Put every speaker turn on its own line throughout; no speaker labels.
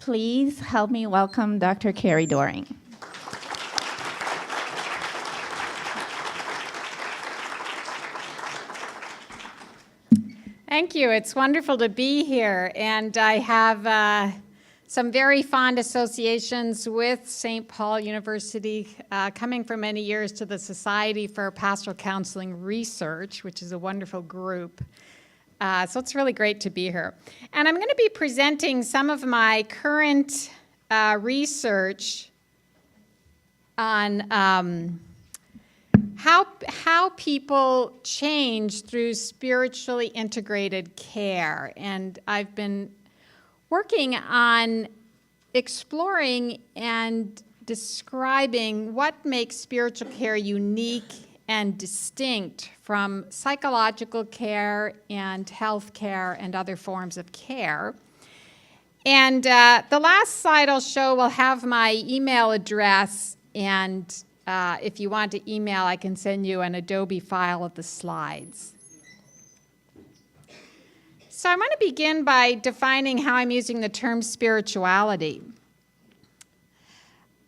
Please help me welcome Dr. Carrie Doehring.
Thank you. It's wonderful to be here, and I have some very fond associations with St. Paul University, coming for many years to the Society for Pastoral Counseling Research, which is a wonderful group. So it's really great to be here. And I'm going to be presenting some of my current research on how people change through spiritually integrated care. And I've been working on exploring and describing what makes spiritual care unique and distinct from psychological care and health care and other forms of care. And the last slide I'll show will have my email address, and if you want to email, I can send you an Adobe file of the slides. So I'm going to begin by defining how I'm using the term spirituality.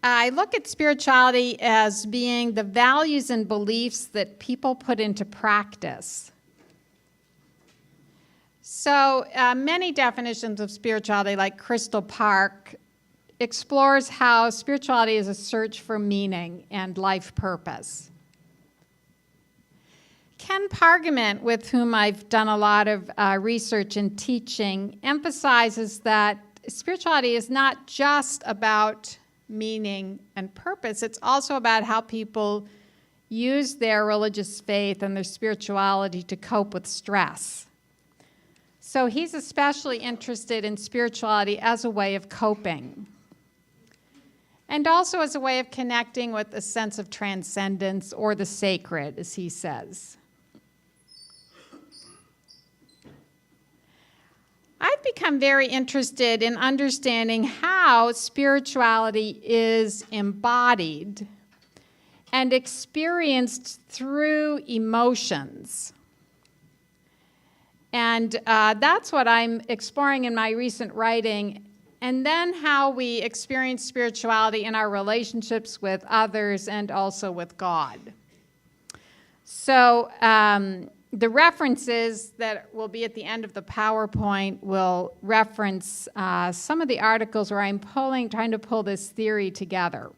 I look at spirituality as being the values and beliefs that people put into practice. So many definitions of spirituality, like Crystal Park, explores how spirituality is a search for meaning and life purpose. Ken Pargament, with whom I've done a lot of research and teaching, emphasizes that spirituality is not just about meaning and purpose. It's also about how people use their religious faith and their spirituality to cope with stress. So he's especially interested in spirituality as a way of coping, and also as a way of connecting with a sense of transcendence or the sacred, as he says. I've become very interested in understanding how spirituality is embodied and experienced through emotions. And that's what I'm exploring in my recent writing, and then how we experience spirituality in our relationships with others and also with God. So the references that will be at the end of the PowerPoint will reference some of the articles where I'm trying to pull this theory together.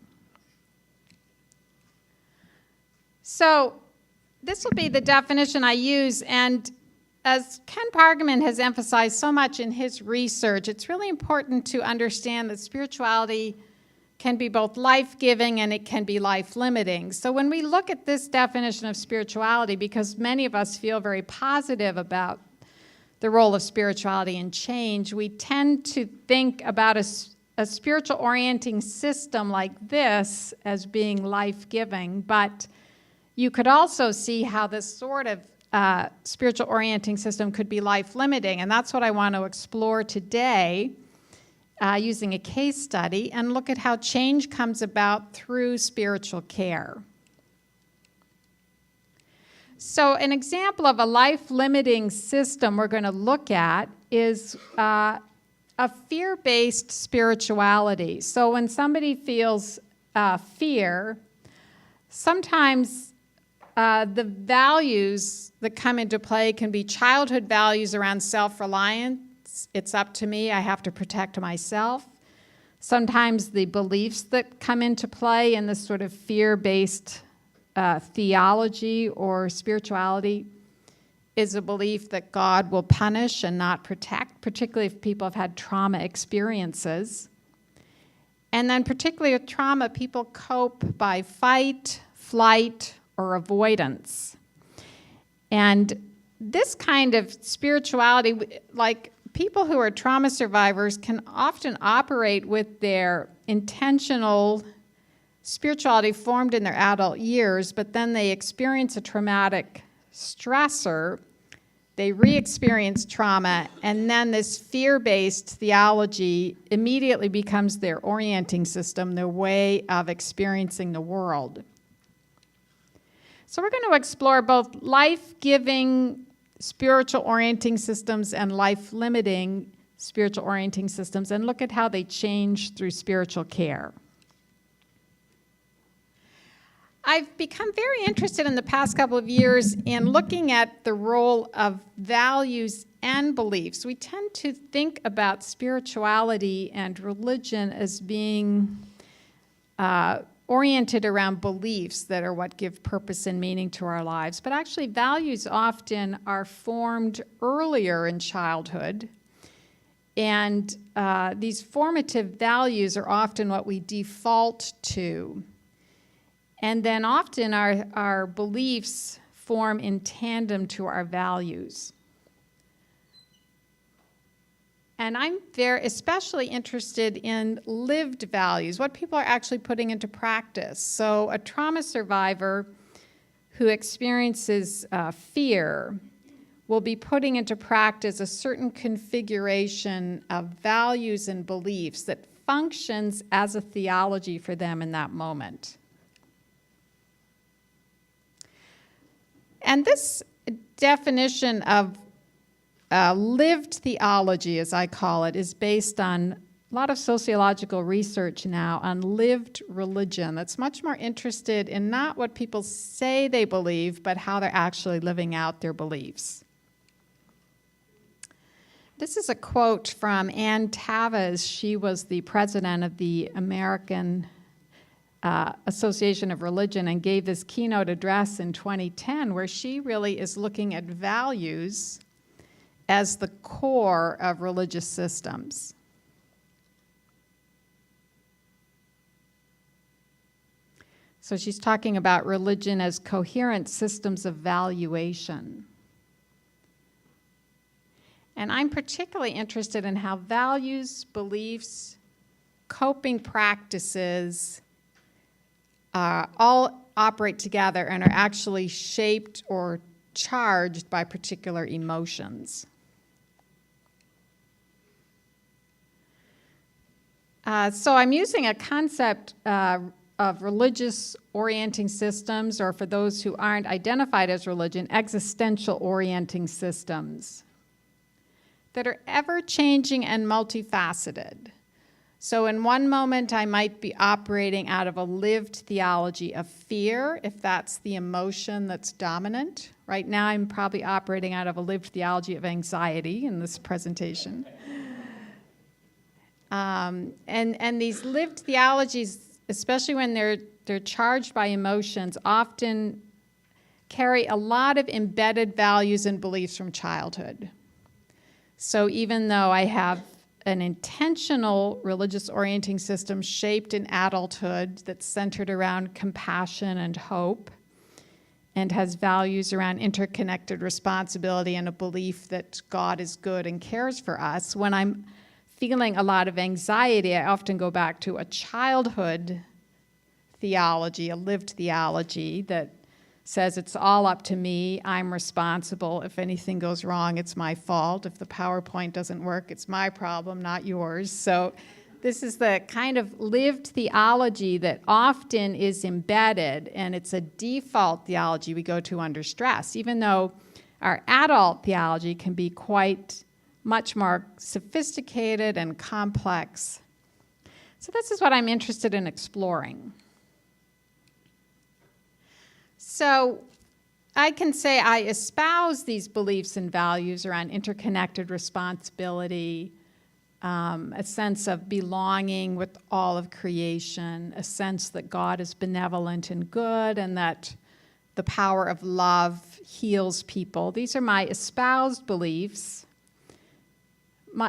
So this will be the definition I use, and as Ken Pargament has emphasized so much in his research, it's really important to understand that spirituality can be both life-giving and it can be life-limiting. So when we look at this definition of spirituality, because many of us feel very positive about the role of spirituality in change, we tend to think about a spiritual orienting system like this as being life-giving, but you could also see how this sort of spiritual orienting system could be life-limiting, and that's what I want to explore today using a case study and look at how change comes about through spiritual care. So an example of a life-limiting system we're going to look at is a fear-based spirituality. So when somebody feels fear, sometimes the values that come into play can be childhood values around self-reliance. It's up to me, I have to protect myself. Sometimes the beliefs that come into play in this sort of fear-based theology or spirituality is a belief that God will punish and not protect, particularly if people have had trauma experiences. And then particularly with trauma, people cope by fight, flight, or avoidance. And this kind of spirituality, like people who are trauma survivors, can often operate with their intentional spirituality formed in their adult years, but then they experience a traumatic stressor, they re-experience trauma, and then this fear-based theology immediately becomes their orienting system, their way of experiencing the world. So we're going to explore both life-giving spiritual orienting systems and life-limiting spiritual orienting systems and look at how they change through spiritual care. I've become very interested in the past couple of years in looking at the role of values and beliefs. We tend to think about spirituality and religion as being oriented around beliefs that are what give purpose and meaning to our lives. But actually, values often are formed earlier in childhood. And these formative values are often what we default to. And then often our beliefs form in tandem to our values. And I'm especially interested in lived values, what people are actually putting into practice. So a trauma survivor who experiences fear will be putting into practice a certain configuration of values and beliefs that functions as a theology for them in that moment. And this definition of lived theology, as I call it, is based on a lot of sociological research now on lived religion that's much more interested in not what people say they believe, but how they're actually living out their beliefs. This is a quote from Ann Tavez. She was the president of the American Association of Religion and gave this keynote address in 2010 where she really is looking at values as the core of religious systems. So she's talking about religion as coherent systems of valuation. And I'm particularly interested in how values, beliefs, coping practices all operate together and are actually shaped or charged by particular emotions. So I'm using a concept of religious orienting systems, or for those who aren't identified as religion, existential orienting systems that are ever-changing and multifaceted. So in one moment, I might be operating out of a lived theology of fear, if that's the emotion that's dominant. Right now, I'm probably operating out of a lived theology of anxiety in this presentation. And these lived theologies, especially when they're charged by emotions, often carry a lot of embedded values and beliefs from childhood. So even though I have an intentional religious orienting system shaped in adulthood that's centered around compassion and hope and has values around interconnected responsibility and a belief that God is good and cares for us, when I'm feeling a lot of anxiety, I often go back to a childhood theology, a lived theology that says it's all up to me, I'm responsible. If anything goes wrong, it's my fault. If the PowerPoint doesn't work, it's my problem, not yours. So this is the kind of lived theology that often is embedded, and it's a default theology we go to under stress, even though our adult theology can be quite much more sophisticated and complex. So this is what I'm interested in exploring. So I can say I espouse these beliefs and values around interconnected responsibility, a sense of belonging with all of creation, a sense that God is benevolent and good, and that the power of love heals people. These are my espoused beliefs.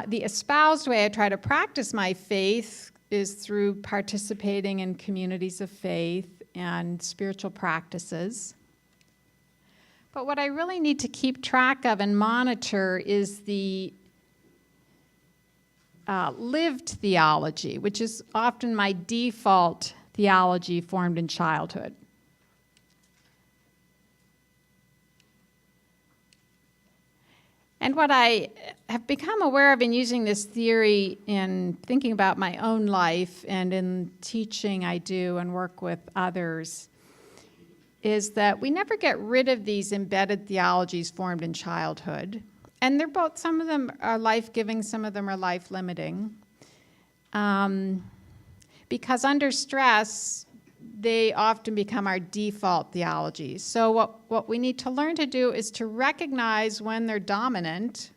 The espoused way I try to practice my faith is through participating in communities of faith and spiritual practices. But what I really need to keep track of and monitor is the lived theology, which is often my default theology formed in childhood. And what I have become aware of in using this theory in thinking about my own life and in teaching I do and work with others is that we never get rid of these embedded theologies formed in childhood. And they're both, some of them are life-giving, some of them are life-limiting. Because under stress, they often become our default theologies. So what we need to learn to do is to recognize when they're dominant,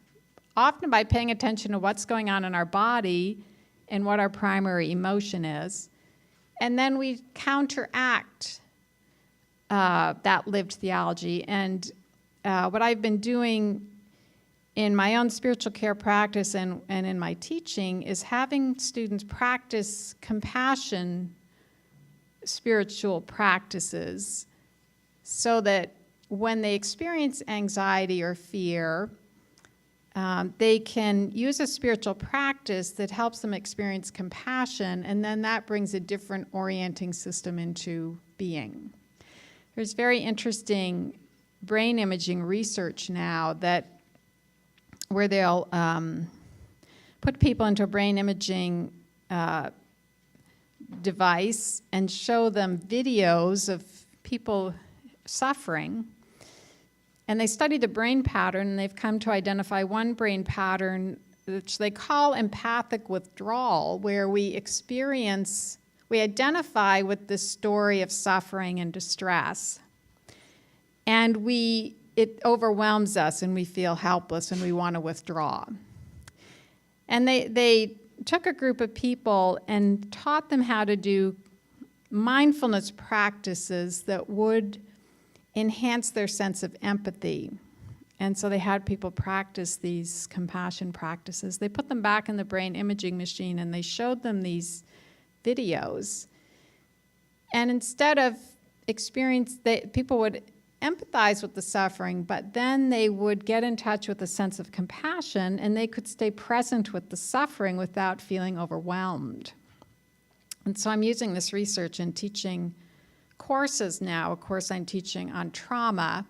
often by paying attention to what's going on in our body and what our primary emotion is. And then we counteract that lived theology. And what I've been doing in my own spiritual care practice and in my teaching is having students practice compassion spiritual practices so that when they experience anxiety or fear, they can use a spiritual practice that helps them experience compassion, and then that brings a different orienting system into being. There's very interesting brain imaging research now where they'll put people into a brain imaging device and show them videos of people suffering. And they study the brain pattern, and they've come to identify one brain pattern, which they call empathic withdrawal, where we identify with the story of suffering and distress. And it overwhelms us, and we feel helpless, and we want to withdraw. And they took a group of people and taught them how to do mindfulness practices that would enhance their sense of empathy. And so they had people practice these compassion practices. They put them back in the brain imaging machine, and they showed them these videos. And instead of people would empathize with the suffering, but then they would get in touch with a sense of compassion, and they could stay present with the suffering without feeling overwhelmed. And so I'm using this research in teaching courses now. A course I'm teaching on trauma,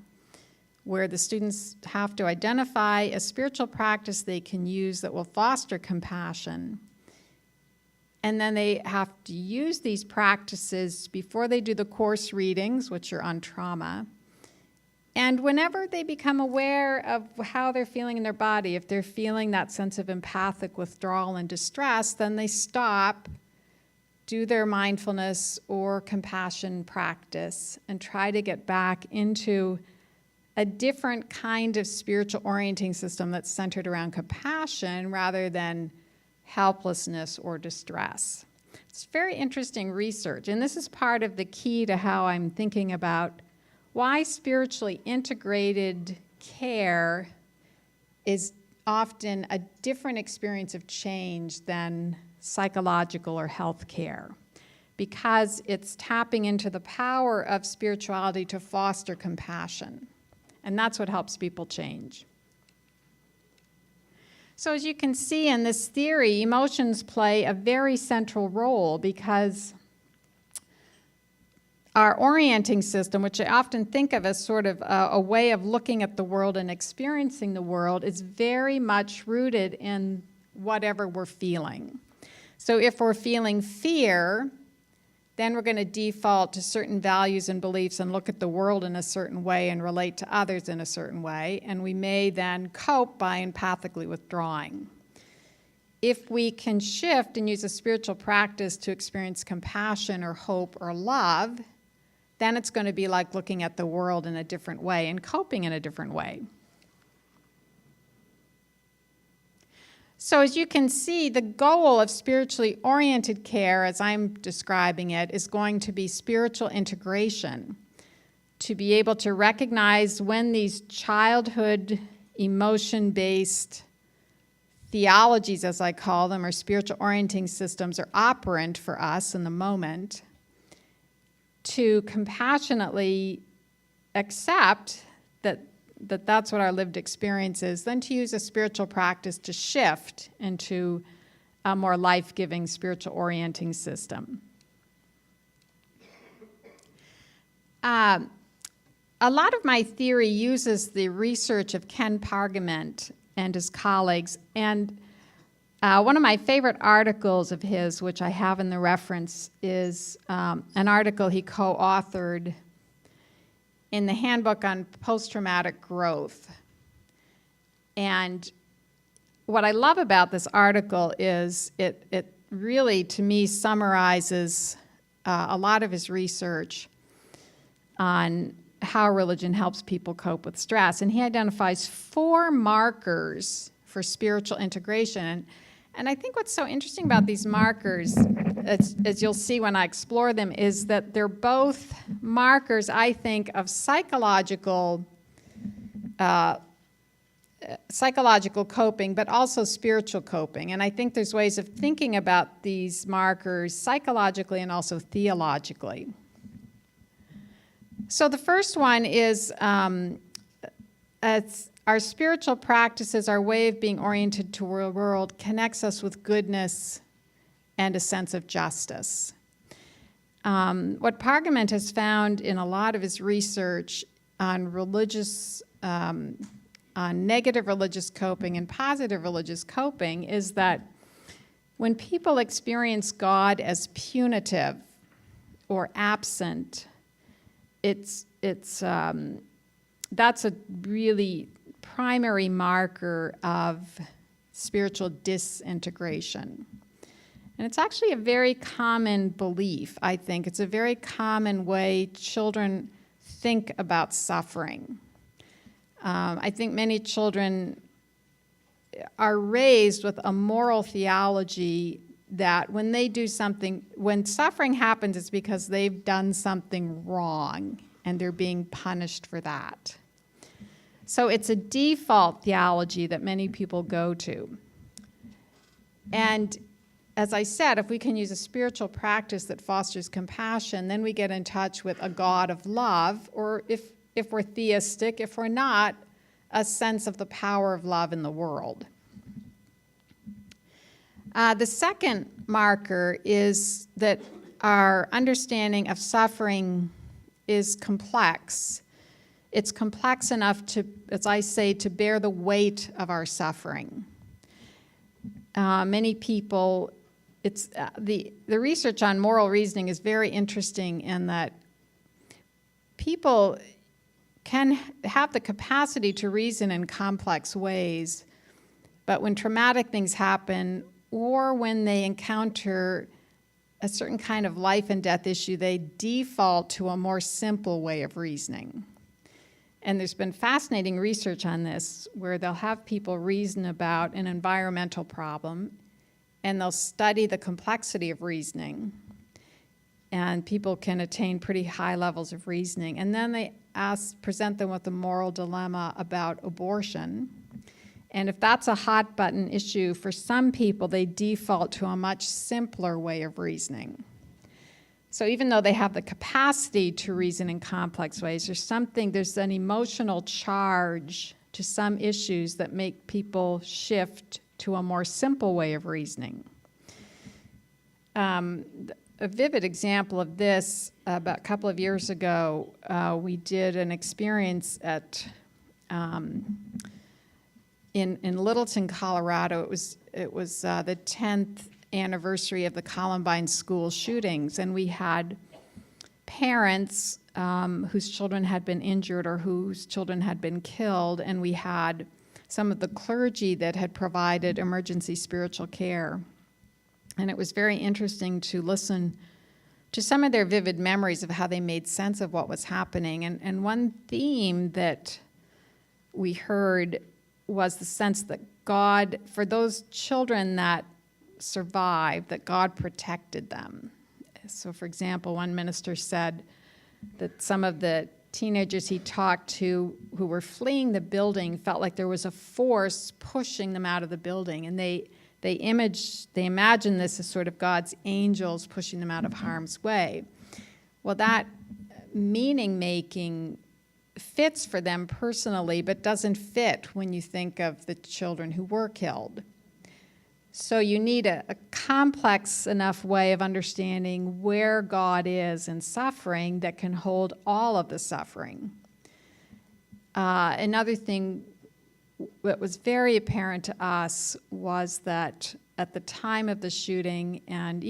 where the students have to identify a spiritual practice they can use that will foster compassion. And then they have to use these practices before they do the course readings, which are on trauma. And whenever they become aware of how they're feeling in their body, if they're feeling that sense of empathic withdrawal and distress, then they stop, do their mindfulness or compassion practice, and try to get back into a different kind of spiritual orienting system that's centered around compassion rather than helplessness or distress. It's very interesting research, and this is part of the key to how I'm thinking about why spiritually integrated care is often a different experience of change than psychological or health care, because it's tapping into the power of spirituality to foster compassion, and that's what helps people change. So as you can see in this theory, emotions play a very central role, because our orienting system, which I often think of as sort of a way of looking at the world and experiencing the world, is very much rooted in whatever we're feeling. So if we're feeling fear, then we're going to default to certain values and beliefs and look at the world in a certain way and relate to others in a certain way, and we may then cope by empathically withdrawing. If we can shift and use a spiritual practice to experience compassion or hope or love, then it's going to be like looking at the world in a different way and coping in a different way. So as you can see, the goal of spiritually oriented care, as I'm describing it, is going to be spiritual integration, to be able to recognize when these childhood emotion-based theologies, as I call them, or spiritual orienting systems, are operant for us in the moment, to compassionately accept that that's what our lived experience is, then to use a spiritual practice to shift into a more life-giving spiritual orienting system. A lot of my theory uses the research of Ken Pargament and his colleagues, and one of my favorite articles of his, which I have in the reference, is an article he co-authored in the Handbook on Post-Traumatic Growth. And what I love about this article is it really, to me, summarizes a lot of his research on how religion helps people cope with stress. And he identifies 4 markers for spiritual integration. And I think what's so interesting about these markers, as you'll see when I explore them, is that they're both markers, I think, of psychological coping, but also spiritual coping. And I think there's ways of thinking about these markers psychologically and also theologically. So the first one is our spiritual practices, our way of being oriented to the world connects us with goodness and a sense of justice. What Pargament has found in a lot of his research on religious, on negative religious coping and positive religious coping is that when people experience God as punitive or absent, that's a really primary marker of spiritual disintegration. And it's actually a very common belief, I think. It's a very common way children think about suffering. I think many children are raised with a moral theology that when they do something, when suffering happens, it's because they've done something wrong and they're being punished for that. So it's a default theology that many people go to. And as I said, if we can use a spiritual practice that fosters compassion, then we get in touch with a God of love, or if we're theistic, if we're not, a sense of the power of love in the world. The second marker is that our understanding of suffering is complex. It's complex enough to, as I say, to bear the weight of our suffering. Many people, the research on moral reasoning is very interesting in that people can have the capacity to reason in complex ways, but when traumatic things happen or when they encounter a certain kind of life and death issue, they default to a more simple way of reasoning. And there's been fascinating research on this where they'll have people reason about an environmental problem and they'll study the complexity of reasoning. And people can attain pretty high levels of reasoning. And then they present them with a moral dilemma about abortion. And if that's a hot button issue for some people, they default to a much simpler way of reasoning. So even though they have the capacity to reason in complex ways, there's an emotional charge to some issues that make people shift to a more simple way of reasoning. A vivid example of this, about a couple of years ago, we did an experience at in Littleton, Colorado. It was the 10th anniversary of the Columbine school shootings, and we had parents whose children had been injured or whose children had been killed, and we had some of the clergy that had provided emergency spiritual care. And it was very interesting to listen to some of their vivid memories of how they made sense of what was happening. And one theme that we heard was the sense that God, for those children that survived, that God protected them. So, for example, one minister said that some of the teenagers he talked to who were fleeing the building felt like there was a force pushing them out of the building, and they imagine this as sort of God's angels pushing them out of harm's way. Well, that meaning-making fits for them personally, but doesn't fit when you think of the children who were killed. So you need a complex enough way of understanding where God is in suffering that can hold all of the suffering. Another thing that was very apparent to us was that at the time of the shooting, and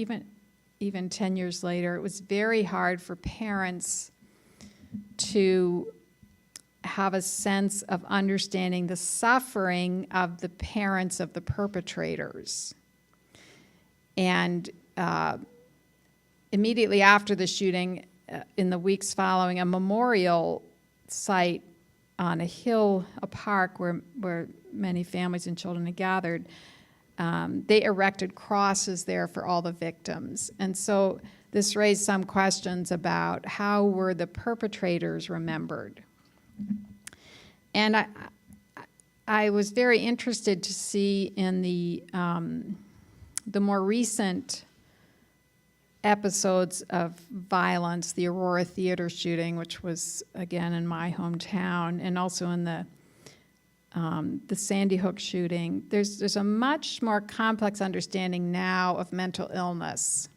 even 10 years later, it was very hard for parents to have a sense of understanding the suffering of the parents of the perpetrators. And immediately after the shooting, in the weeks following, a memorial site on a hill, a park where many families and children had gathered, they erected crosses there for all the victims. And so this raised some questions about how were the perpetrators remembered. And I was very interested to see in the more recent episodes of violence, the Aurora Theater shooting, which was, again, in my hometown, and also in the Sandy Hook shooting, there's a much more complex understanding now of mental illness.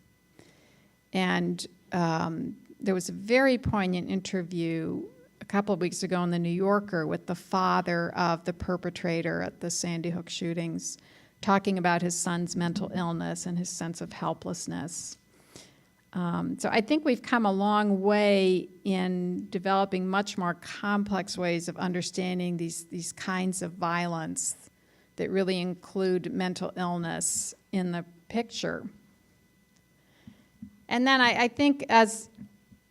And there was a very poignant interview a couple of weeks ago in the New Yorker with the father of the perpetrator at the Sandy Hook shootings, talking about his son's mental illness and his sense of helplessness. So I think we've come a long way in developing much more complex ways of understanding these kinds of violence that really include mental illness in the picture. And then I think as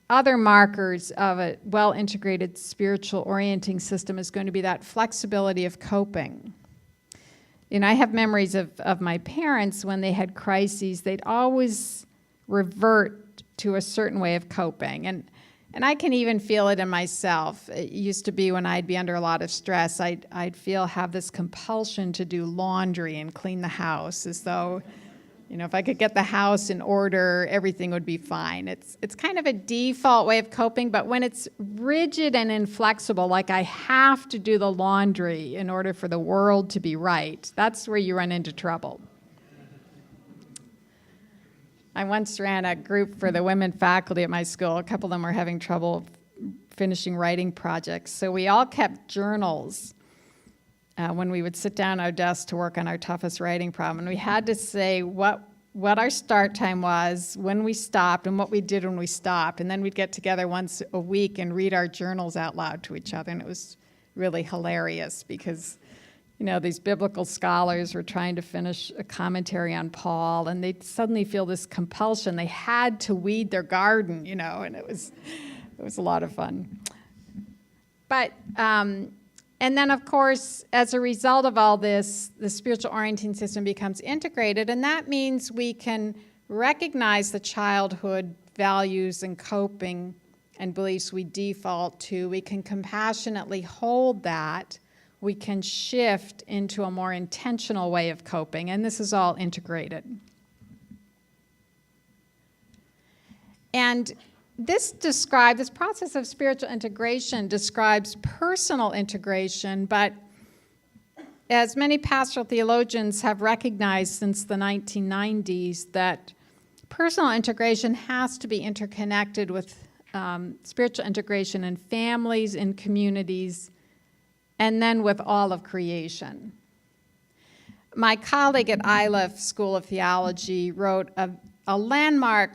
other markers of a well-integrated spiritual orienting system is going to be that flexibility of coping. And I have memories of my parents when they had crises, they'd always revert to a certain way of coping. And I can even feel it in myself. It used to be when I'd be under a lot of stress, I'd have this compulsion to do laundry and clean the house, as though, if I could get the house in order, everything would be fine. It's kind of a default way of coping, but when it's rigid and inflexible, like I have to do the laundry in order for the world to be right, that's where you run into trouble. I once ran a group for the women faculty at my school. A couple of them were having trouble finishing writing projects. So we all kept journals when we would sit down at our desk to work on our toughest writing problem. And we had to say what our start time was, when we stopped, and what we did when we stopped. And then we'd get together once a week and read our journals out loud to each other. And it was really hilarious because these biblical scholars were trying to finish a commentary on Paul, and they'd suddenly feel this compulsion. They had to weed their garden, and it was a lot of fun. But, and then, of course, as a result of all this, the spiritual orienting system becomes integrated, and that means we can recognize the childhood values and coping and beliefs we default to. We can compassionately hold that. We can shift into a more intentional way of coping, and this is all integrated. And this process of spiritual integration describes personal integration, but as many pastoral theologians have recognized since the 1990s, that personal integration has to be interconnected with spiritual integration in families, in communities, and then with all of creation. My colleague at Eliff School of Theology wrote a landmark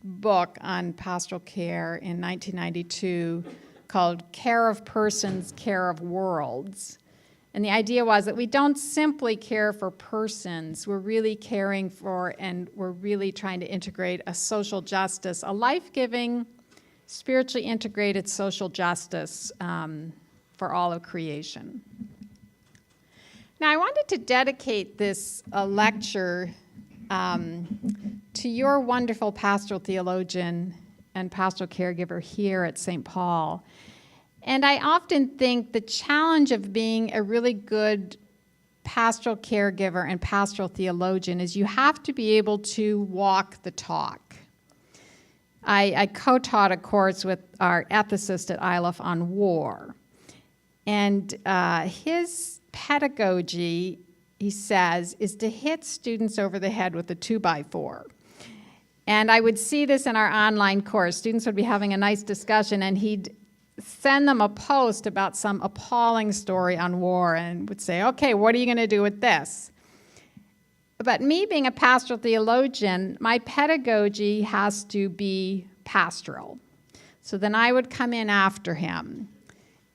book on pastoral care in 1992 called Care of Persons, Care of Worlds. And the idea was that we don't simply care for persons, we're really caring for and we're really trying to integrate a social justice, a life-giving, spiritually integrated social justice for all of creation. Now, I wanted to dedicate this lecture to your wonderful pastoral theologian and pastoral caregiver here at St. Paul. And I often think the challenge of being a really good pastoral caregiver and pastoral theologian is you have to be able to walk the talk. I co-taught a course with our ethicist at Eliff on war. And his pedagogy, he says, is to hit students over the head with a 2x4. And I would see this in our online course. Students would be having a nice discussion, and he'd send them a post about some appalling story on war and would say, okay, what are you going to do with this? But me being a pastoral theologian, my pedagogy has to be pastoral. So then I would come in after him.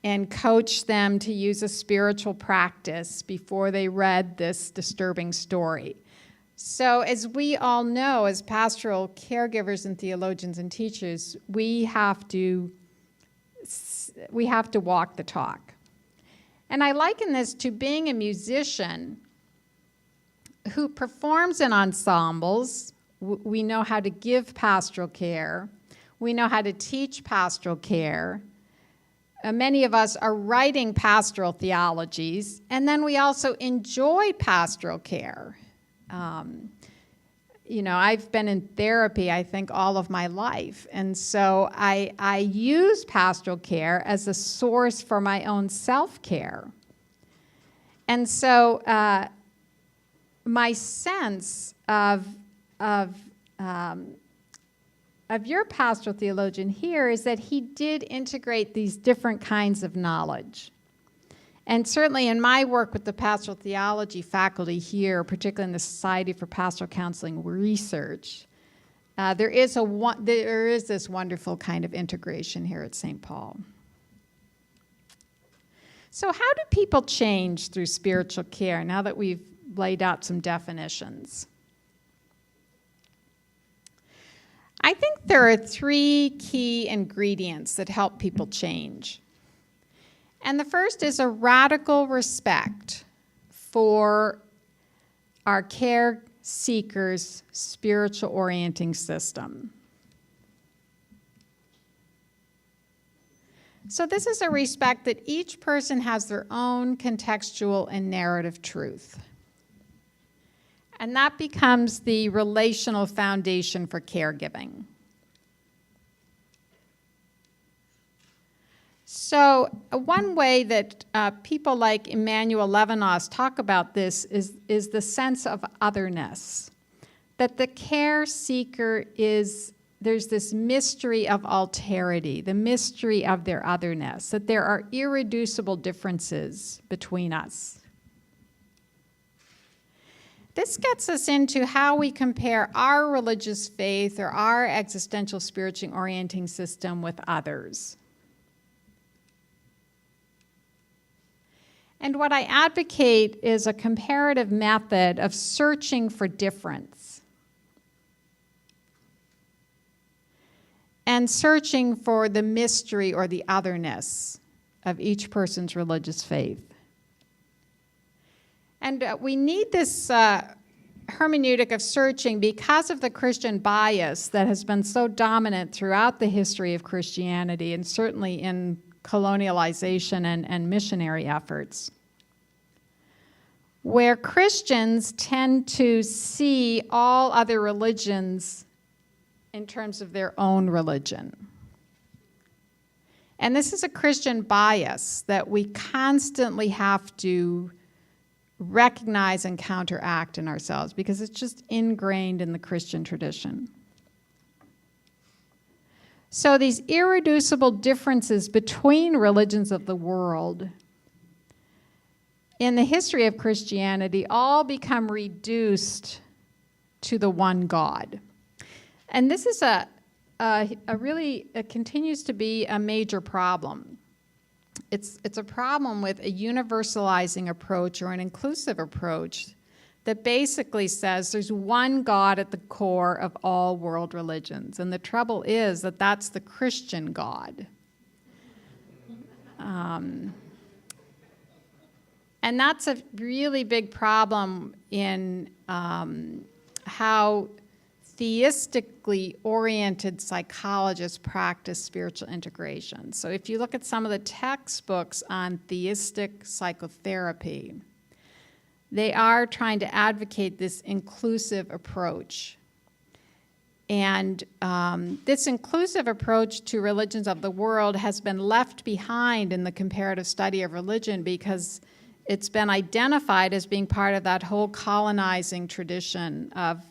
and coach them to use a spiritual practice before they read this disturbing story. So as we all know, as pastoral caregivers and theologians and teachers, we have to walk the talk. And I liken this to being a musician who performs in ensembles. We know how to give pastoral care. We know how to teach pastoral care. Many of us are writing pastoral theologies, and then we also enjoy pastoral care. I've been in therapy, I think, all of my life, and so I use pastoral care as a source for my own self-care. And so my sense of your pastoral theologian here is that he did integrate these different kinds of knowledge. And certainly in my work with the pastoral theology faculty here, particularly in the Society for Pastoral Counseling Research, there is this wonderful kind of integration here at St. Paul. So how do people change through spiritual care now that we've laid out some definitions? I think there are 3 key ingredients that help people change. And the first is a radical respect for our care seekers' spiritual orienting system. So this is a respect that each person has their own contextual and narrative truth. And that becomes the relational foundation for caregiving. So one way that people like Emmanuel Levinas talk about this is the sense of otherness, that the care seeker there's this mystery of alterity, the mystery of their otherness, that there are irreducible differences between us. This gets us into how we compare our religious faith or our existential spiritual orienting system with others. And what I advocate is a comparative method of searching for difference and searching for the mystery or the otherness of each person's religious faith. And we need this hermeneutic of searching because of the Christian bias that has been so dominant throughout the history of Christianity and certainly in colonialization and missionary efforts, where Christians tend to see all other religions in terms of their own religion. And this is a Christian bias that we constantly have to recognize and counteract in ourselves because it's just ingrained in the Christian tradition. So these irreducible differences between religions of the world in the history of Christianity all become reduced to the one God. And this is it continues to be a major problem. It's a problem with a universalizing approach or an inclusive approach that basically says there's one God at the core of all world religions. And the trouble is that that's the Christian God. And that's a really big problem in how theistically oriented psychologists practice spiritual integration. So if you look at some of the textbooks on theistic psychotherapy, they are trying to advocate this inclusive approach. And this inclusive approach to religions of the world has been left behind in the comparative study of religion because it's been identified as being part of that whole colonizing tradition of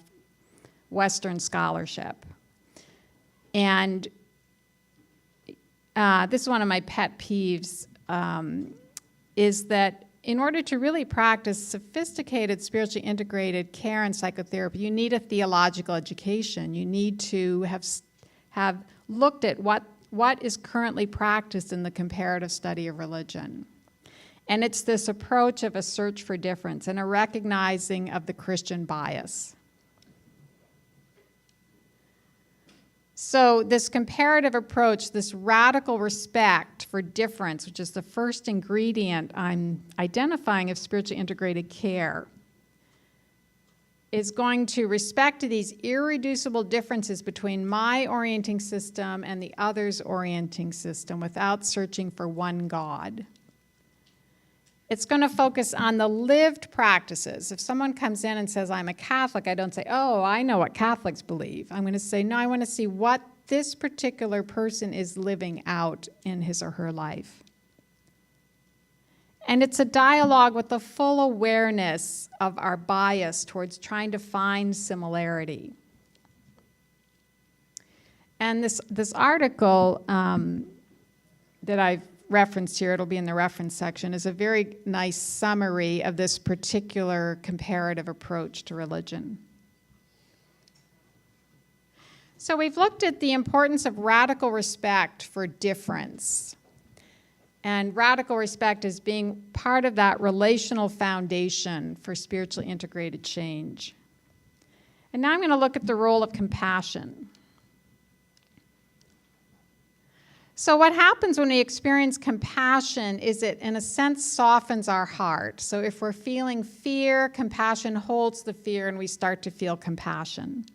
Western scholarship. And this is one of my pet peeves, is that in order to really practice sophisticated, spiritually integrated care and psychotherapy, you need a theological education. You need to have looked at what what is currently practiced in the comparative study of religion. And it's this approach of a search for difference and a recognizing of the Christian bias. So this comparative approach, this radical respect for difference, which is the first ingredient I'm identifying of spiritually integrated care, is going to respect these irreducible differences between my orienting system and the other's orienting system without searching for one God. It's going to focus on the lived practices. If someone comes in and says, I'm a Catholic, I don't say, oh, I know what Catholics believe. I'm going to say, no, I want to see what this particular person is living out in his or her life. And it's a dialogue with the full awareness of our bias towards trying to find similarity. And this article that I've referenced here, it'll be in the reference section, is a very nice summary of this particular comparative approach to religion. So we've looked at the importance of radical respect for difference. And radical respect as being part of that relational foundation for spiritually integrated change. And now I'm going to look at the role of compassion. So what happens when we experience compassion is it, in a sense, softens our heart. So if we're feeling fear, compassion holds the fear and we start to feel compassion.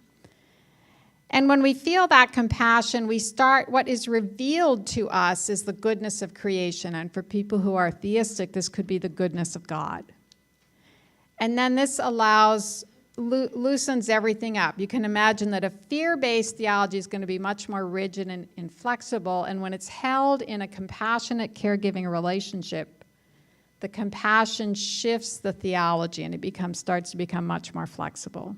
And when we feel that compassion, what is revealed to us is the goodness of creation. And for people who are theistic, this could be the goodness of God. And then this loosens everything up. You can imagine that a fear-based theology is going to be much more rigid and inflexible, and when it's held in a compassionate caregiving relationship, the compassion shifts the theology and it starts to become much more flexible.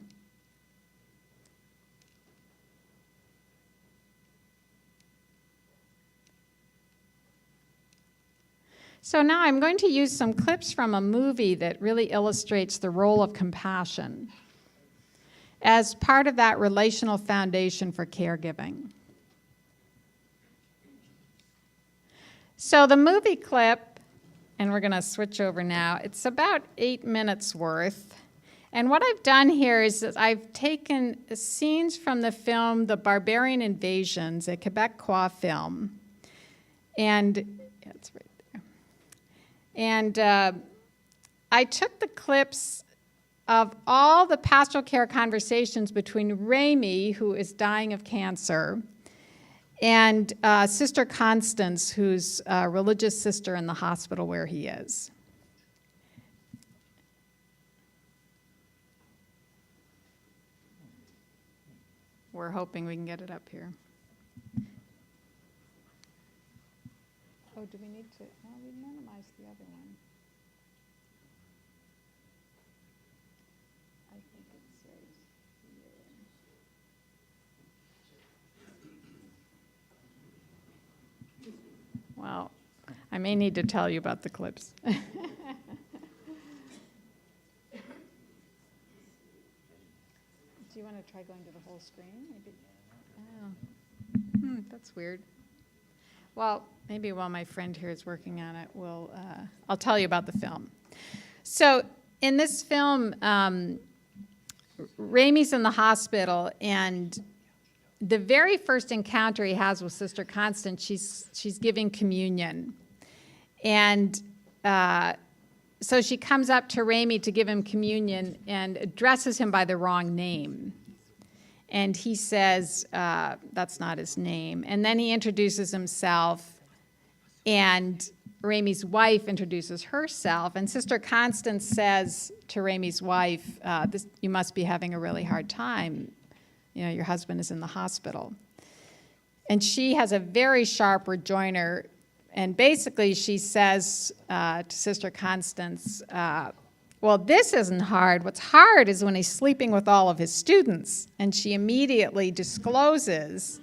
So now I'm going to use some clips from a movie that really illustrates the role of compassion as part of that relational foundation for caregiving. So the movie clip, and we're going to switch over now, it's about 8 minutes worth. And what I've done here is that I've taken scenes from the film The Barbarian Invasions, a Quebecois film. And it's right there. And I took the clips of all the pastoral care conversations between Remy, who is dying of cancer, and Sister Constance, who's a religious sister in the hospital where he is. We're hoping we can get it up here. Oh, do we need to? Well, we minimized the other one. I think it says here. Well, I may need to tell you about the clips. Do you want to try going to the whole screen? Maybe. Oh. That's weird. Well, maybe while my friend here is working on it, I'll tell you about the film. So in this film, Remy's in the hospital, and the very first encounter he has with Sister Constance, she's giving communion. And so she comes up to Remy to give him communion and addresses him by the wrong name. And he says, that's not his name. And then he introduces himself, and Remy's wife introduces herself. And Sister Constance says to Remy's wife, you must be having a really hard time. You know, your husband is in the hospital. And she has a very sharp rejoinder. And basically she says to Sister Constance, well, this isn't hard. What's hard is when he's sleeping with all of his students. And she immediately discloses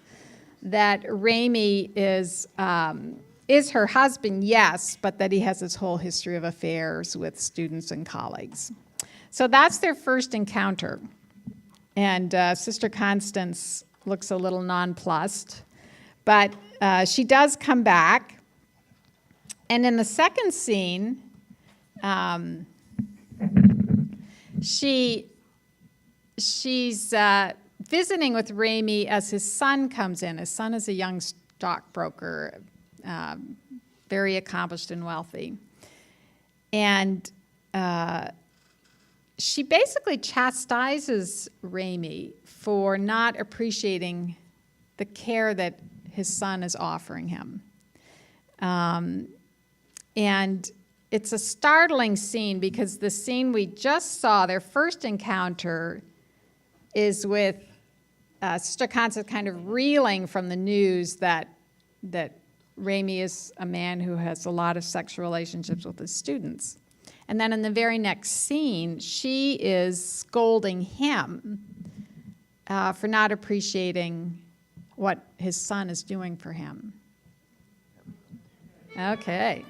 that Remy is her husband, yes, but that he has this whole history of affairs with students and colleagues. So that's their first encounter. And Sister Constance looks a little nonplussed. But she does come back. And in the second scene, she's visiting with Remy as his son comes in. His son is a young stockbroker, very accomplished and wealthy. And she basically chastises Remy for not appreciating the care that his son is offering him. And it's a startling scene because the scene we just saw, their first encounter, is with Sister Constance kind of reeling from the news that Remy is a man who has a lot of sexual relationships with his students. And then in the very next scene, she is scolding him for not appreciating what his son is doing for him. Okay.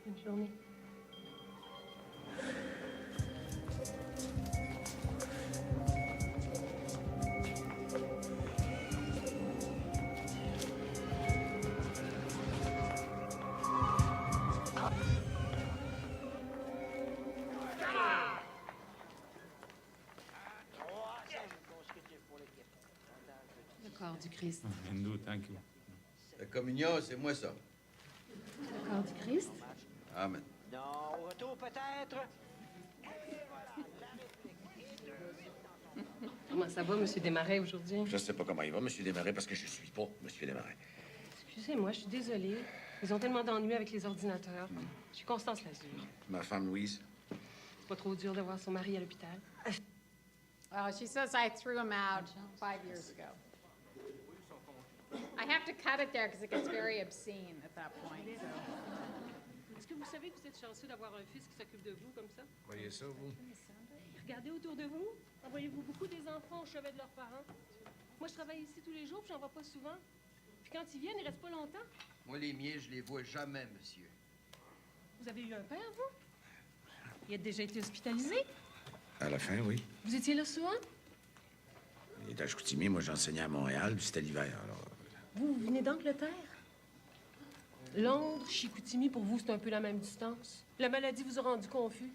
Bonne journée. Le corps du Christ.
No, thank you.
La communion, c'est moi ça.
Le corps du Christ.
Amen.
Non, au retour peut-être.
Comment ça va, M. Desmarais, aujourd'hui?
Je sais pas comment il va, M. Desmarais, parce que je suis pas M. Desmarais.
Excusez-moi, je suis désolée. Ils ont tellement d'ennuis avec les ordinateurs. Je suis Constance Lazure.
Ma femme Louise.
C'est pas trop dur de voir son mari à l'hôpital.
She says I threw him out 5 years ago. I have to cut it there because it gets very obscene at that point. So.
Est-ce que vous savez que vous êtes chanceux d'avoir un fils qui s'occupe de vous comme ça?
Voyez ça, vous?
Regardez autour de vous. En voyez-vous beaucoup des enfants au chevet de leurs parents? Moi, je travaille ici tous les jours, puis j'en vois pas souvent. Puis quand ils viennent, ils restent pas longtemps.
Moi, les miens, je les vois jamais, monsieur.
Vous avez eu un père, vous? Il a déjà été hospitalisé?
À la fin, oui.
Vous étiez là souvent?
Il est à Chicoutimi, moi, j'enseignais à Montréal, puis c'était l'hiver, alors...
Vous venez d'Angleterre? Londres, Chicoutimi, pour vous, c'est un peu la même distance. La maladie vous a rendu confus.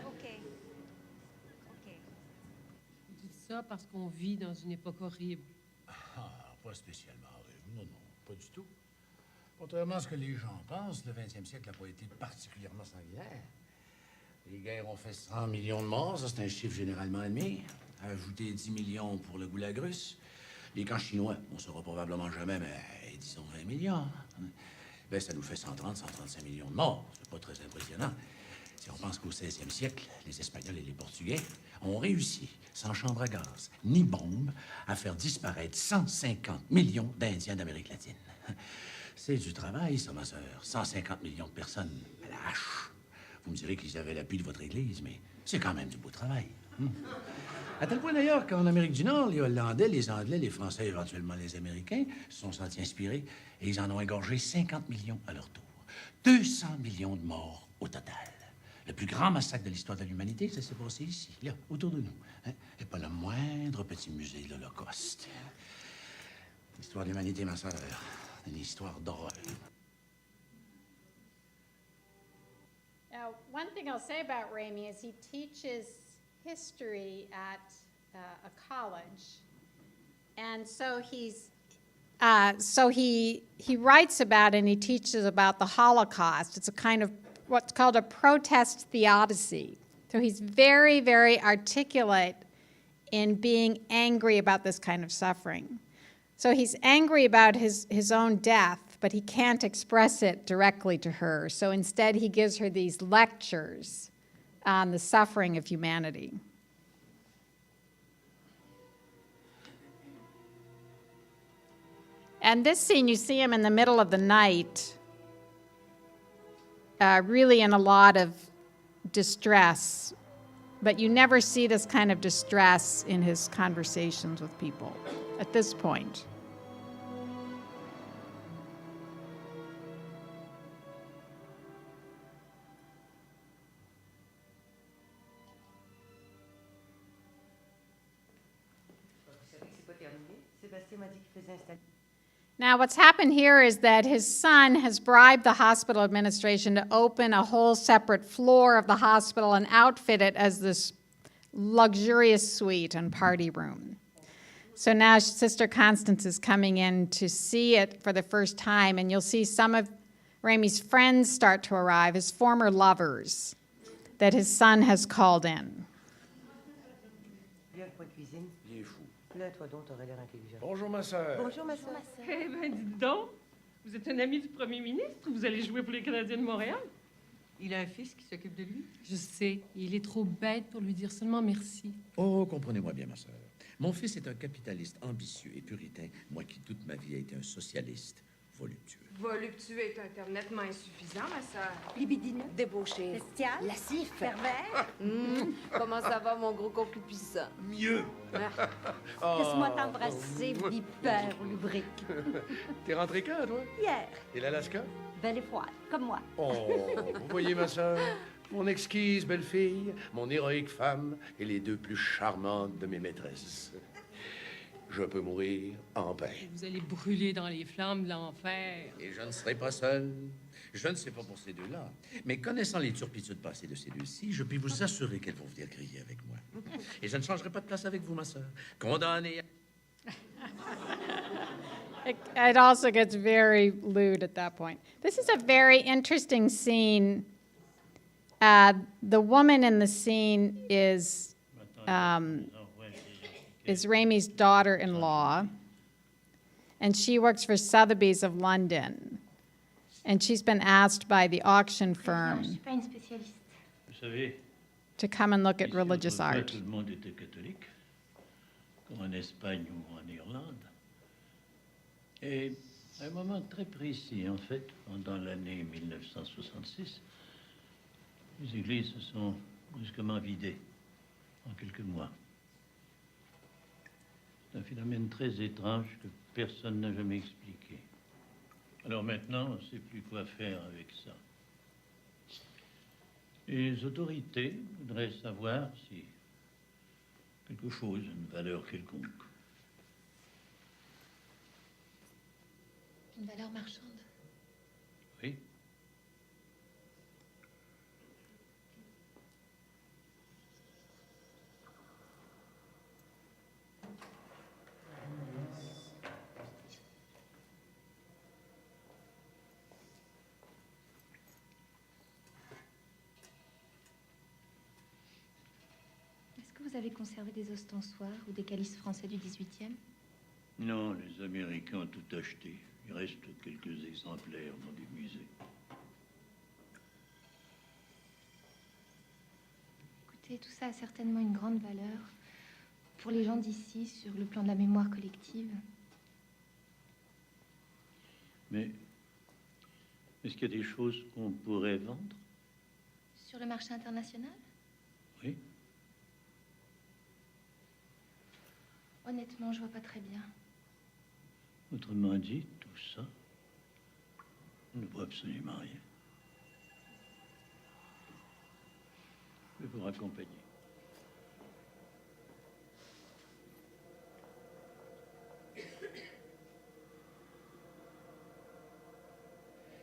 OK.
Vous dites ça parce qu'on vit dans une époque horrible.
Ah, pas spécialement horrible. Non, non, pas du tout. Contrairement à ce que les gens pensent, le 20e siècle n'a pas été particulièrement sanguinaire. Les guerres ont fait 100 millions de morts, ça c'est un chiffre généralement admis. Ajouter 10 millions pour le goulag russe. Les camps chinois, on ne saura probablement jamais, mais disons 20 millions. Ben, ça nous fait 130, 135 millions de morts. C'est pas très impressionnant. Si on pense pense qu'au 16e siècle, les Espagnols et les Portugais ont réussi, sans chambre à gaz ni bombe, à faire disparaître 150 millions d'Indiens d'Amérique latine. C'est du travail, ça, ma sœur. 150 millions de personnes à la hache. Vous me direz qu'ils avaient l'appui de votre Église, mais c'est quand même du beau travail. À tel point, d'ailleurs, qu'en Amérique du Nord, les Hollandais, les Anglais, les Français, éventuellement les Américains, se sont sentis inspirés et ils en ont égorgé 50 millions à leur tour. 200 millions de morts au total. Le plus grand massacre de l'histoire de l'humanité, ça s'est passé ici, là, autour de nous. Hein? Et pas le moindre petit musée de l'Holocauste. L'histoire de l'humanité, ma sœur, une histoire d'horreur.
Now, one thing I'll say about Ramey is he teaches history at a college, and so he writes about and he teaches about the Holocaust. It's a kind of what's called a protest theodicy. So he's very, very articulate in being angry about this kind of suffering. So he's angry about his own death, but he can't express it directly to her. So instead, he gives her these lectures on the suffering of humanity. And this scene, you see him in the middle of the night, really in a lot of distress. But you never see this kind of distress in his conversations with people at this point. Now, what's happened here is that his son has bribed the hospital administration to open a whole separate floor of the hospital and outfit it as this luxurious suite and party room. So now Sister Constance is coming in to see it for the first time, and you'll see some of Ramey's friends start to arrive, his former lovers, that his son has called in.
Bonjour, ma sœur.
Bonjour, ma soeur.
Eh bien, dites donc, vous êtes un ami du premier ministre ou vous allez jouer pour les Canadiens de Montréal?
Il a un fils qui s'occupe de lui.
Je sais, il est trop bête pour lui dire seulement merci.
Oh, comprenez-moi bien, ma sœur. Mon fils est un capitaliste ambitieux et puritain, moi qui toute ma vie a été un socialiste voluptueux.
Voluptueux est un terme nettement insuffisant, ma sœur.
Libidineux,
Débauché.
bestial,
Lascif.
pervers.
Comment ça va, mon gros concupiscent?
Mieux!
Laisse-moi t'embrasser, vipère lubrique.
T'es rentré quand, toi?
Hier,
Et l'Alaska?
belle et froide, comme moi.
Oh, vous voyez, ma sœur, mon exquise belle-fille, mon héroïque femme et les deux plus charmantes de mes maîtresses. Je peux mourir en paix.
Vous allez brûler dans les flammes de l'enfer.
Et je ne serai pas seul. Je ne sais pas pour ces deux-là. Mais connaissant les turpitudes passées de ces deux-ci, je puis vous assurer qu'elles vont venir crier avec moi. Et je ne changerai pas de place avec vous, ma sœur. Condamnée.
It also gets very lewd at that point. This is a very interesting scene. The woman in the scene is Ramey's daughter-in-law, and she works for Sotheby's of London. And she's been asked by the auction
Je
firm
suis pas une spécialiste.
Vous savez,
to come and look at
ici,
religious
autrefois,
art.
tout le monde était catholique, comme en Espagne ou en Irlande. Et à un moment très précis, en fait, pendant l'année 1966, les églises se sont brusquement vidées en quelques mois. C'est un phénomène très étrange que personne n'a jamais expliqué. Alors maintenant, on ne sait plus quoi faire avec ça. Les autorités voudraient savoir si quelque chose a une valeur quelconque.
Une valeur marchande.
Oui.
Est-ce que vous avez conservé des ostensoirs ou des calices français du XVIIIe?
Non, les Américains ont tout acheté. Il reste quelques exemplaires dans des musées.
sais, tout ça a certainement une grande valeur pour les gens d'ici sur le plan de la mémoire collective.
Mais est-ce qu'il y a des choses qu'on pourrait vendre?
Sur le marché international?
Oui.
Honnêtement, je vois pas très bien.
Autrement dit, tout ça ne vaut absolument rien. Je vais vous raccompagner.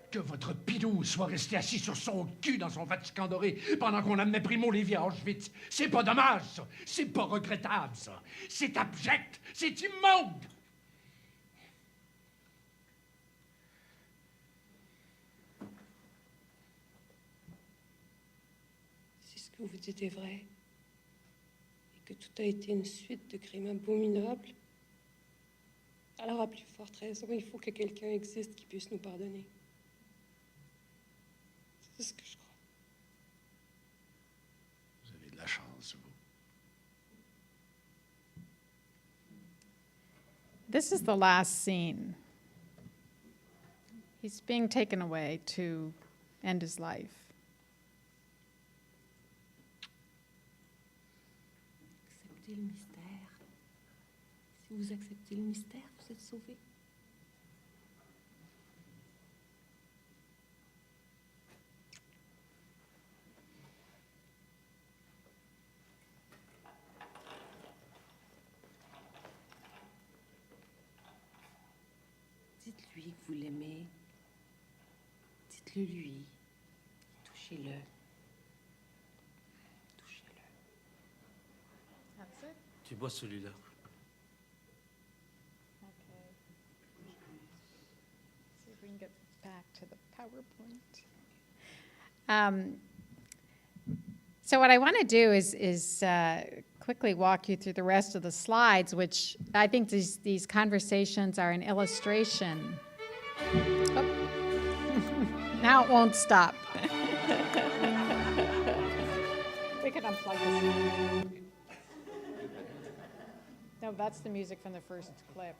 Que votre pilou soit resté assis sur son cul dans son Vatican doré pendant qu'on amenait Primo Levi à Auschwitz. C'est pas dommage, ça. C'est pas regrettable, ça. C'est abject. C'est immonde.
Si ce que vous dites est vrai, et que tout a été une suite de crimes abominables, alors à plus forte raison, il faut que quelqu'un existe qui puisse nous pardonner. C'est ce que je crois.
Vous avez de la chance, vous.
This is the last scene. He's being taken away to end his life.
Acceptez le mystère. Si vous acceptez le mystère, vous êtes sauvés. Dites-lui que vous l'aimez. Dites-le lui. Touchez-le. Touchez-le.
That's it?
Tu bois celui-là.
Okay. See if we can get back to the PowerPoint. So what I want to do is quickly walk you through the rest of the slides, which I think these conversations are an illustration. Oh. Now it won't stop. We could unplug this. No, that's the music from the first clip.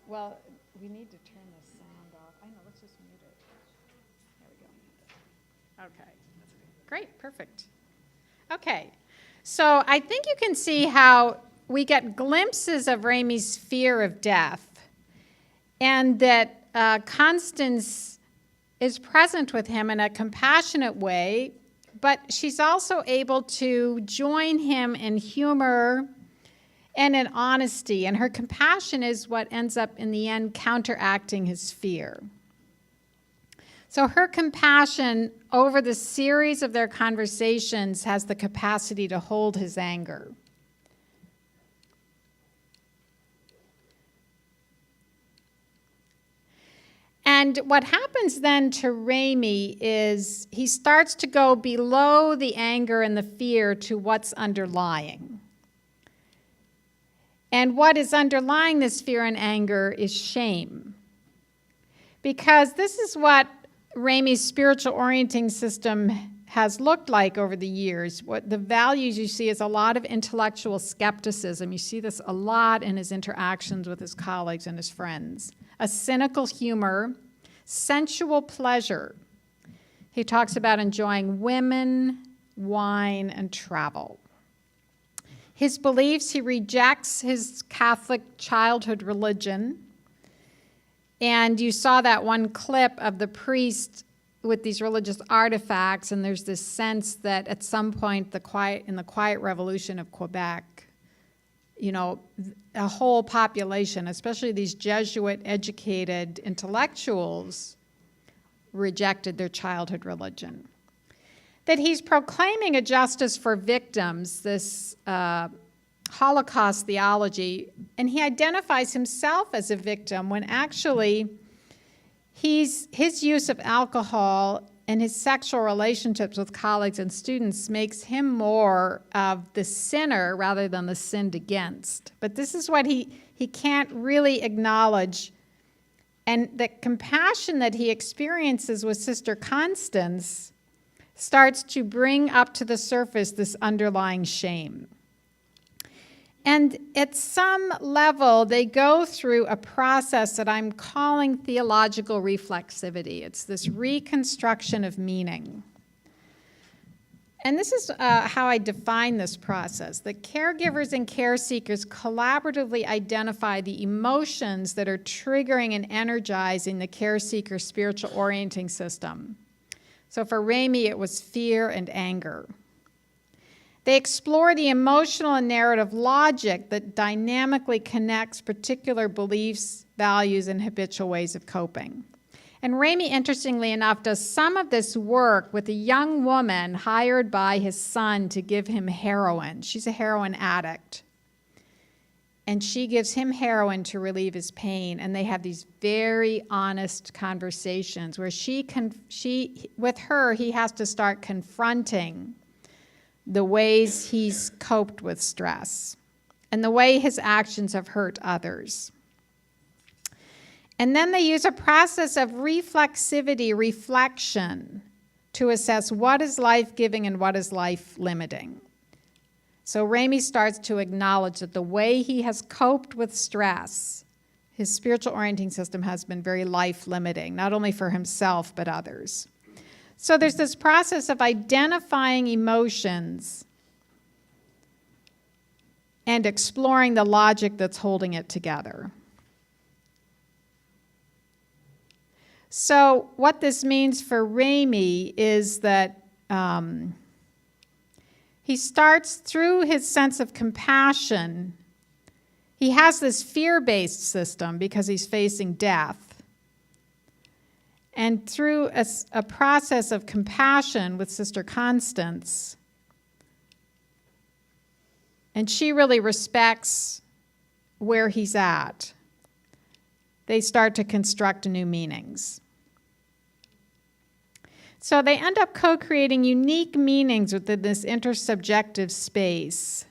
Well, we need to turn the sound off. I know, let's just mute it. There we go. Okay. Great, perfect. Okay, so I think you can see how we get glimpses of Ramey's fear of death, and that Constance is present with him in a compassionate way, but she's also able to join him in humor and in honesty, and her compassion is what ends up in the end counteracting his fear. So her compassion over the series of their conversations has the capacity to hold his anger. And what happens then to Ramey is he starts to go below the anger and the fear to what's underlying. And what is underlying this fear and anger is shame. Because this is what Ramey's spiritual orienting system has looked like over the years. What the values you see is a lot of intellectual skepticism. You see this a lot in his interactions with his colleagues and his friends. A cynical humor, sensual pleasure. He talks about enjoying women, wine, and travel. His beliefs, he rejects his Catholic childhood religion. And you saw that one clip of the priest with these religious artifacts, and there's this sense that at some point in the Quiet Revolution of Quebec, you know, a whole population, especially these Jesuit-educated intellectuals, rejected their childhood religion. That he's proclaiming a justice for victims, this Holocaust theology, and he identifies himself as a victim when actually his use of alcohol and his sexual relationships with colleagues and students makes him more of the sinner rather than the sinned against. But this is what he can't really acknowledge And the compassion that he experiences with Sister Constance starts to bring up to the surface this underlying shame. And at some level, they go through a process that I'm calling theological reflexivity. It's this reconstruction of meaning. And this is how I define this process. The caregivers and care seekers collaboratively identify the emotions that are triggering and energizing the care seeker's spiritual orienting system. So for Ramy, it was fear and anger. They explore the emotional and narrative logic that dynamically connects particular beliefs, values, and habitual ways of coping. And Ramy, interestingly enough, does some of this work with a young woman hired by his son to give him heroin. She's a heroin addict. And she gives him heroin to relieve his pain. And they have these very honest conversations where with her, he has to start confronting the ways he's coped with stress and the way his actions have hurt others. And then they use a process of reflexivity, reflection, to assess what is life-giving and what is life-limiting. So Ramy starts to acknowledge that the way he has coped with stress, his spiritual orienting system has been very life-limiting, not only for himself but others. So there's this process of identifying emotions and exploring the logic that's holding it together. So what this means for Ramy is that he starts through his sense of compassion. He has this fear-based system because he's facing death. And through a process of compassion with Sister Constance, and she really respects where he's at, they start to construct new meanings. So they end up co-creating unique meanings within this intersubjective space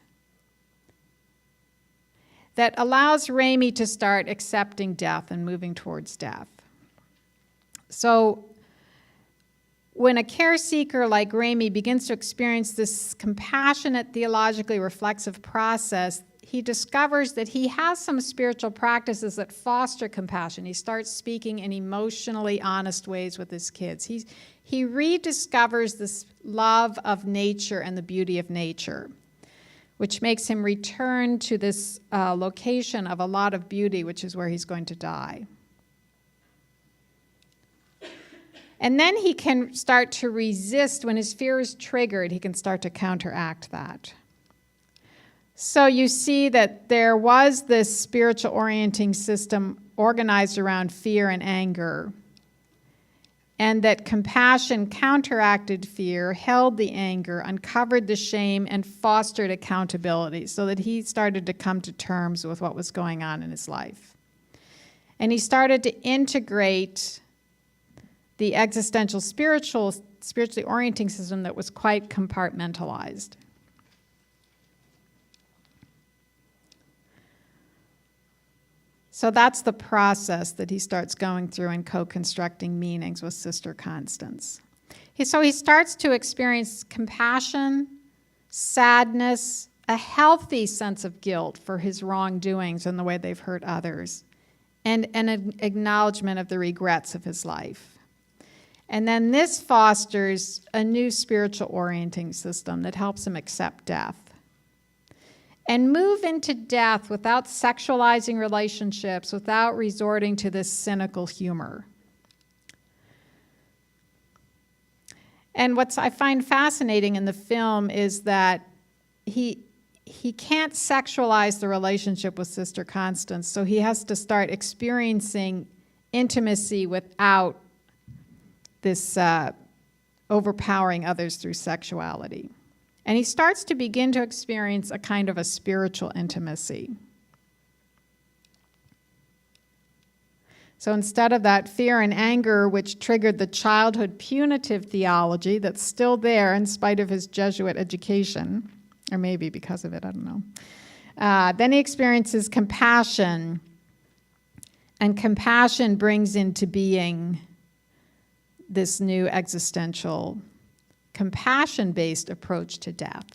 that allows Ramy to start accepting death and moving towards death. So when a care seeker like Ramy begins to experience this compassionate, theologically reflexive process, he discovers that he has some spiritual practices that foster compassion. He starts speaking in emotionally honest ways with his kids. He rediscovers this love of nature and the beauty of nature, which makes him return to this location of a lot of beauty, which is where he's going to die. And then he can start to resist. When his fear is triggered, he can start to counteract that. So you see that there was this spiritual orienting system organized around fear and anger, and that compassion counteracted fear, held the anger, uncovered the shame, and fostered accountability, so that he started to come to terms with what was going on in his life. And he started to integrate the existential spiritually orienting system that was quite compartmentalized. So that's the process that he starts going through in co-constructing meanings with Sister Constance. So he starts to experience compassion, sadness, a healthy sense of guilt for his wrongdoings and the way they've hurt others, and an acknowledgement of the regrets of his life. And then this fosters a new spiritual orienting system that helps him accept death and move into death without sexualizing relationships, without resorting to this cynical humor. And what I find fascinating in the film is that he can't sexualize the relationship with Sister Constance, so he has to start experiencing intimacy without this overpowering others through sexuality. And he starts to begin to experience a kind of a spiritual intimacy. So instead of that fear and anger which triggered the childhood punitive theology that's still there in spite of his Jesuit education, or maybe because of it, I don't know. Then he experiences compassion And compassion brings into being this new existential, compassion-based approach to death.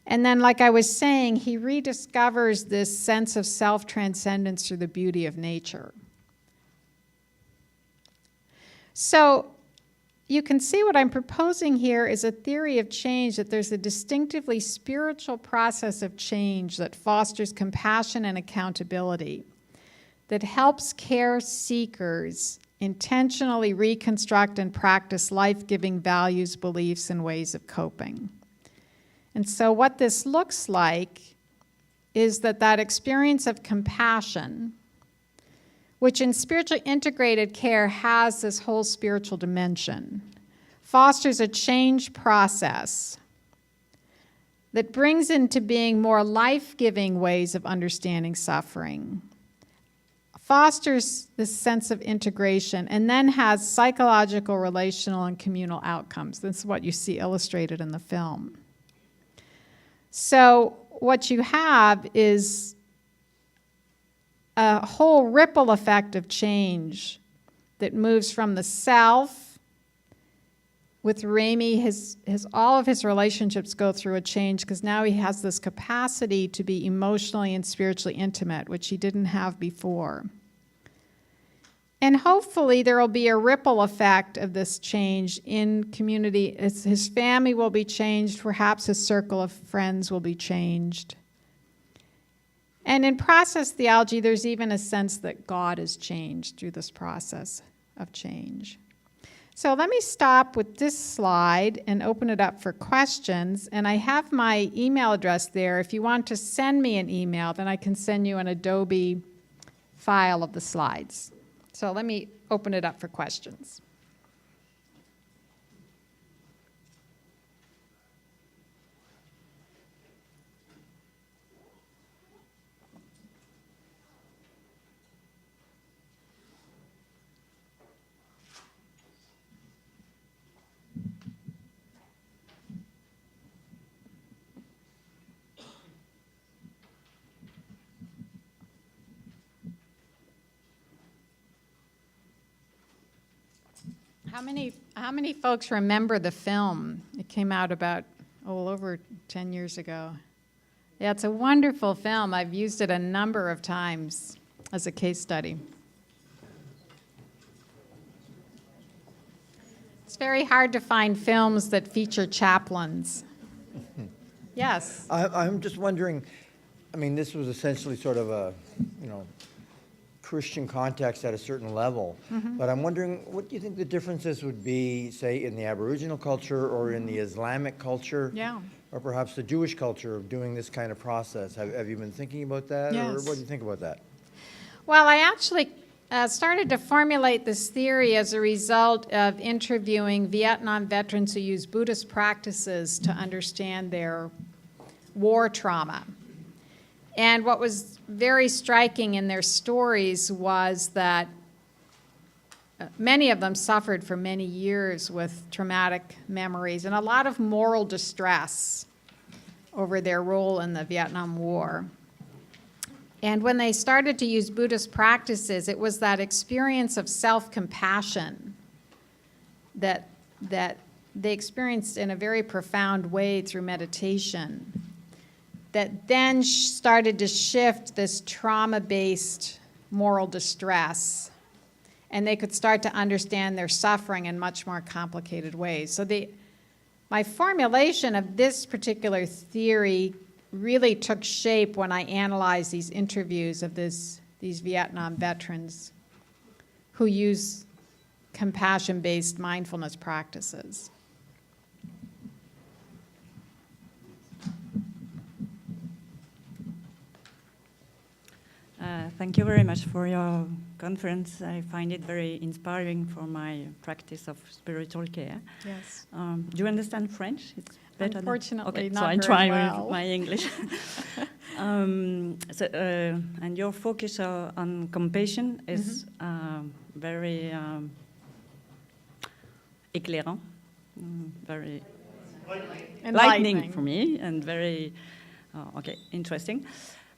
And then, like I was saying, he rediscovers this sense of self-transcendence through the beauty of nature. So you can see what I'm proposing here is a theory of change, that there's a distinctively spiritual process of change that fosters compassion and accountability, that helps care seekers intentionally reconstruct and practice life-giving values, beliefs, and ways of coping. And so what this looks like is that experience of compassion, which in spiritually integrated care has this whole spiritual dimension, fosters a change process that brings into being more life-giving ways of understanding suffering, fosters this sense of integration, and then has psychological, relational, and communal outcomes. This is what you see illustrated in the film. So what you have is a whole ripple effect of change that moves from the self. With Remy, all of his relationships go through a change because now he has this capacity to be emotionally and spiritually intimate, which he didn't have before. And hopefully there will be a ripple effect of this change in community. His family will be changed, perhaps his circle of friends will be changed. And in process theology, there's even a sense that God is changed through this process of change. So let me stop with this slide and open it up for questions. And I have my email address there. If you want to send me an email, then I can send you an Adobe file of the slides. So let me open it up for questions. How many folks remember the film? It came out about over 10 years ago. Yeah, it's a wonderful film. I've used it a number of times as a case study. It's very hard to find films that feature chaplains. Yes?
I'm just wondering, I mean, this was essentially sort of a, Christian context at a certain level, but I'm wondering, what do you think the differences would be, say, in the Aboriginal culture or in the Islamic culture?
Yeah.
Or perhaps the Jewish culture of doing this kind of process? Have you been thinking about that?
Yes.
Or what do you think about that?
Well, I actually started to formulate this theory as a result of interviewing Vietnam veterans who use Buddhist practices to understand their war trauma. And what was very striking in their stories was that many of them suffered for many years with traumatic memories and a lot of moral distress over their role in the Vietnam War. And when they started to use Buddhist practices, it was that experience of self-compassion that they experienced in a very profound way through meditation, that then started to shift this trauma-based moral distress, and they could start to understand their suffering in much more complicated ways. So my formulation of this particular theory really took shape when I analyzed these interviews of these Vietnam veterans who use compassion-based mindfulness practices.
Thank you very much for your conference. I find it very inspiring for my practice of spiritual care.
Yes.
Do you understand French? It's better.
Unfortunately,
okay,
not
so I
very
try
well.
with my English. And your focus on compassion is very éclairant, very enlightening for me, and very interesting.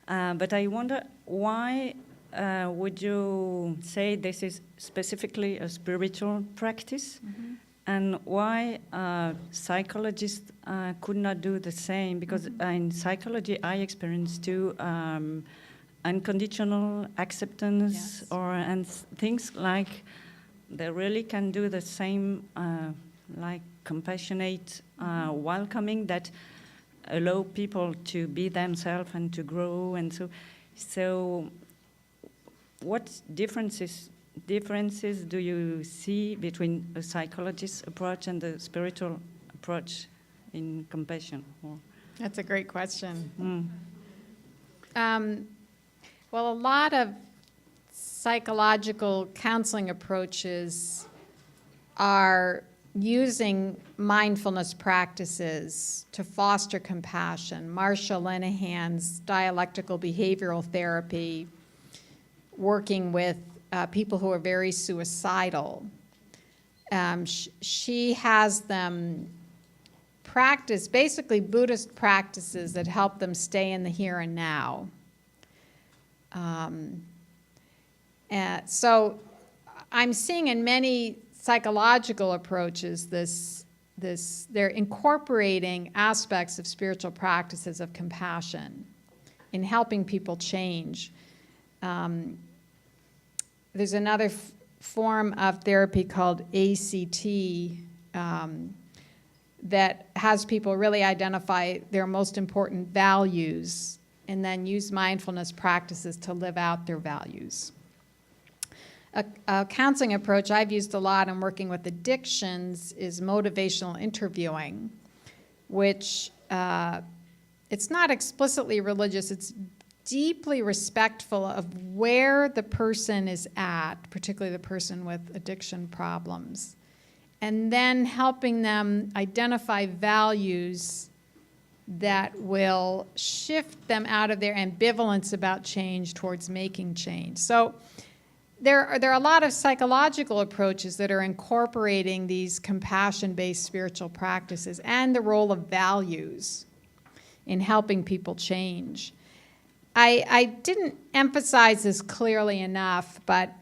But I wonder why would you say this is specifically a spiritual practice? And why psychologists could not do the same? Because in psychology, I experienced too unconditional acceptance, and things like they really can do the same, like compassionate welcoming that allow people to be themselves and to grow. And so what differences do you see between a psychologist's approach and the spiritual approach in compassion?
That's a great question. Well, a lot of psychological counseling approaches are using mindfulness practices to foster compassion. Marsha Linehan's dialectical behavioral therapy, working with people who are very suicidal. She has them practice basically Buddhist practices that help them stay in the here and now. So I'm seeing in many psychological approaches they're incorporating aspects of spiritual practices of compassion in helping people change. There's another form of therapy called ACT that has people really identify their most important values and then use mindfulness practices to live out their values. A counseling approach I've used a lot in working with addictions is motivational interviewing, which it's not explicitly religious, it's deeply respectful of where the person is at, particularly the person with addiction problems, and then helping them identify values that will shift them out of their ambivalence about change towards making change. So there are a lot of psychological approaches that are incorporating these compassion-based spiritual practices and the role of values in helping people change. I didn't emphasize this clearly enough, but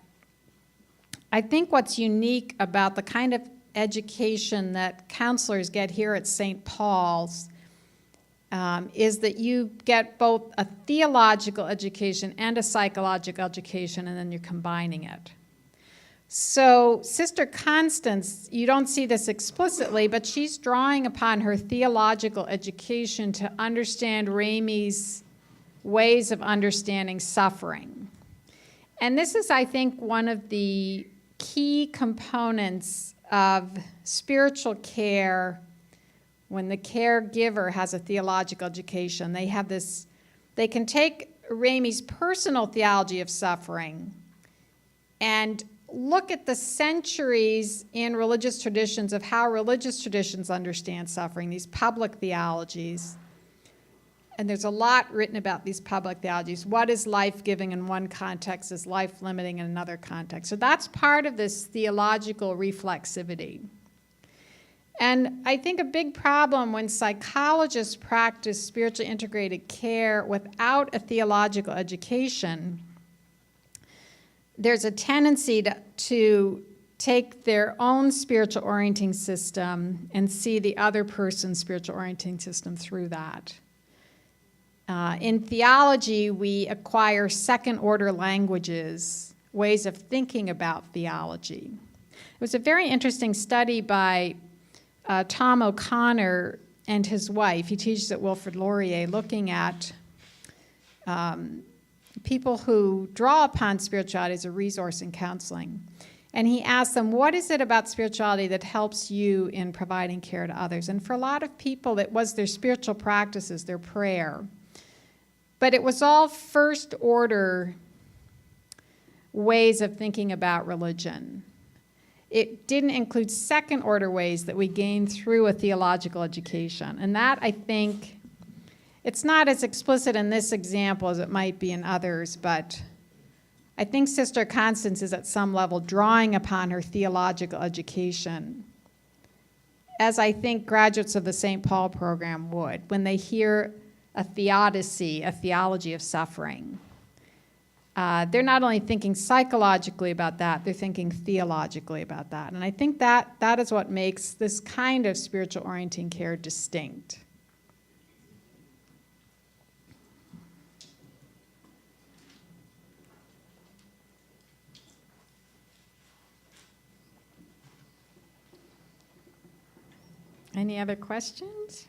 I think what's unique about the kind of education that counselors get here at St. Paul's is that you get both a theological education and a psychological education, and then you're combining it. So Sister Constance, you don't see this explicitly, but she's drawing upon her theological education to understand Ramey's ways of understanding suffering. And this is, I think, one of the key components of spiritual care. When the caregiver has a theological education, they can take Ramey's personal theology of suffering and look at the centuries in religious traditions of how religious traditions understand suffering, these public theologies. And there's a lot written about these public theologies. What is life-giving in one context is life-limiting in another context. So that's part of this theological reflexivity. And I think a big problem when psychologists practice spiritually integrated care without a theological education, there's a tendency to take their own spiritual orienting system and see the other person's spiritual orienting system through that. In theology, we acquire second-order languages, ways of thinking about theology. It was a very interesting study by Tom O'Connor and his wife. He teaches at Wilfrid Laurier, looking at people who draw upon spirituality as a resource in counseling. And he asked them, what is it about spirituality that helps you in providing care to others? And for a lot of people, it was their spiritual practices, their prayer. But it was all first-order ways of thinking about religion. It didn't include second-order ways that we gain through a theological education. And that, I think, it's not as explicit in this example as it might be in others, but I think Sister Constance is at some level drawing upon her theological education, as I think graduates of the St. Paul program would, when they hear a theodicy, a theology of suffering. they're not only thinking psychologically about that, they're thinking theologically about that. And I think that is what makes this kind of spiritual orienting care distinct. Any other questions?